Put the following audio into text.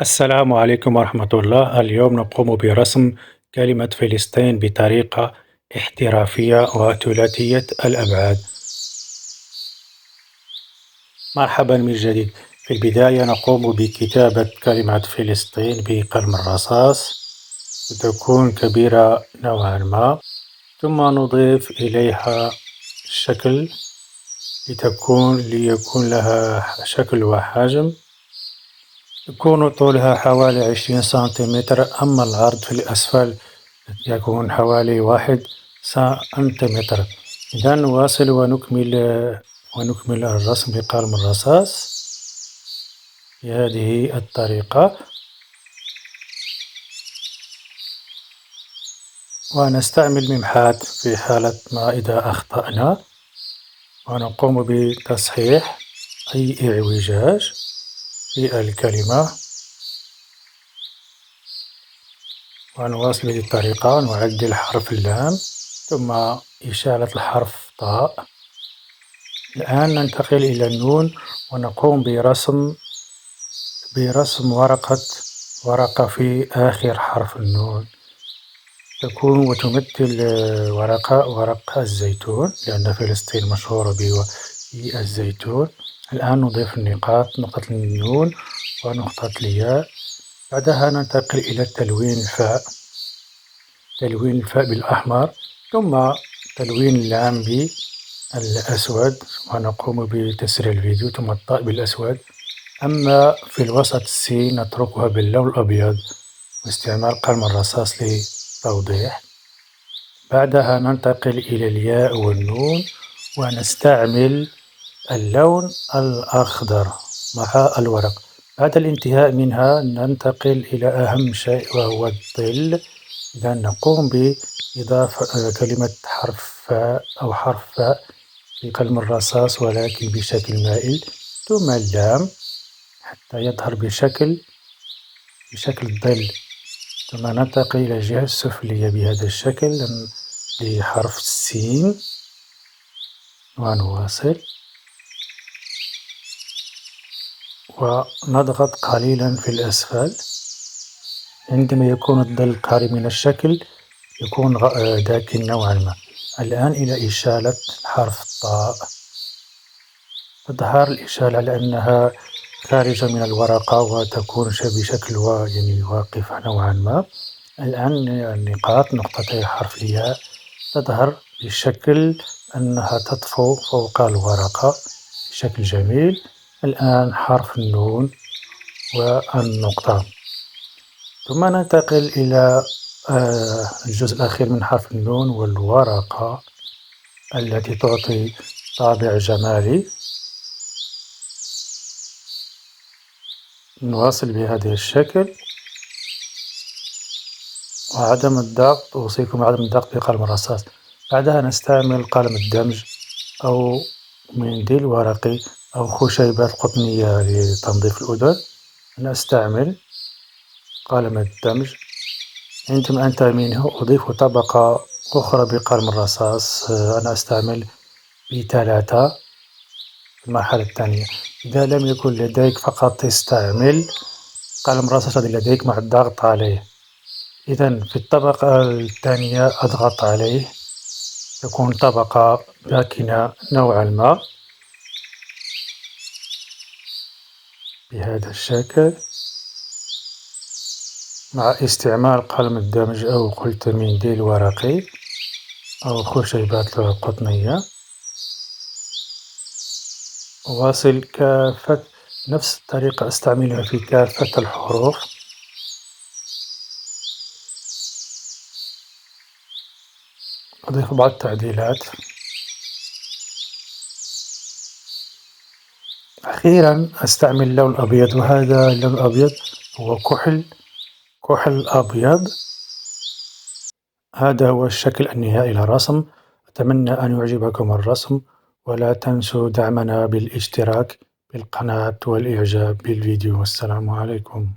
السلام عليكم ورحمة الله. اليوم نقوم برسم كلمة فلسطين بطريقة احترافية وثلاثية الأبعاد. مرحبا من جديد. في البداية نقوم بكتابة كلمة فلسطين بقلم الرصاص، وتكون كبيرة نوعا ما، ثم نضيف إليها شكل ليكون لها شكل وحجم. يكون طولها حوالي 20 سنتيمتر، أما العرض في الأسفل يكون حوالي 1 سنتيمتر. إذا نواصل ونكمل الرسم بقلم الرصاص بهذه الطريقة، ونستعمل ممحاة في حالة ما إذا أخطأنا، ونقوم بتصحيح أي إعوجاج في الكلمة. ونواصل بهذه الطريقة، نعدل حرف اللام ثم إشالة الحرف طاء. الآن ننتقل إلى النون، ونقوم برسم ورقة في آخر حرف النون، تكون وتمثل ورق الزيتون، لأن فلسطين مشهورة بالزيتون. الآن نضيف النقاط، نقطة النون ونقطة الياء. بعدها ننتقل إلى تلوين الفاء بالأحمر، ثم تلوين اللام بالأسود، ونقوم بتسريع الفيديو، ثم الطاء بالأسود. أما في الوسط السين نتركها باللون الأبيض واستعمال قلم الرصاص للتوضيح. بعدها ننتقل إلى الياء والنون، ونستعمل اللون الأخضر مع الورق. بعد الانتهاء منها ننتقل إلى أهم شيء وهو الظل. إذا نقوم بإضافة كلمة حرف فاء أو حرف فاء بقلم الرصاص، ولكن بشكل مائل، ثم اللام حتى يظهر بشكل ظل، ثم ننتقل إلى الجهة السفلية بهذا الشكل لحرف السين، ونواصل ونضغط قليلا في الأسفل. عندما يكون الظل قريب من الشكل يكون داكن نوعا ما. الآن إلى إشالة حرف الطاء. تظهر الإشارة على أنها خارجة من الورقة وتكون بشكل واقفة نوعا ما. الآن النقاط، نقطتي حرف الياء، تظهر بشكل أنها تطفو فوق الورقة بشكل جميل. الآن حرف النون والنقطة، ثم ننتقل إلى الجزء الأخير من حرف النون والورقة التي تعطي طابع جمالي. نواصل بهذا الشكل، وعدم الضغط، أوصيكم عدم الضغط بقلم الرصاص. بعدها نستعمل قلم الدمج أو منديل ورقي أو خشيبات قطنية لتنظيف الأذن. أنا أستعمل قلم الدمج. عندما أنتهي منه أضيف طبقة أخرى بقلم الرصاص، أنا أستعمل ب3 في المرحلة الثانية. إذا لم يكن لديك فقط استعمل قلم الرصاص الذي لديك مع الضغط عليه. إذا في الطبقة الثانية أضغط عليه، تكون طبقة داكنة نوعا ما بهذا الشكل، مع استعمال قلم الدمج أو قلت منديل ورقي أو خشيبات قطنية. أواصل كافة نفس الطريقة أستعملها في كافة الحروف. أضيف بعض التعديلات. أخيرا أستعمل اللون الأبيض، وهذا اللون الأبيض هو كحل أبيض. هذا هو الشكل النهائي للرسم. أتمنى أن يعجبكم الرسم، ولا تنسوا دعمنا بالاشتراك بالقناة والإعجاب بالفيديو. والسلام عليكم.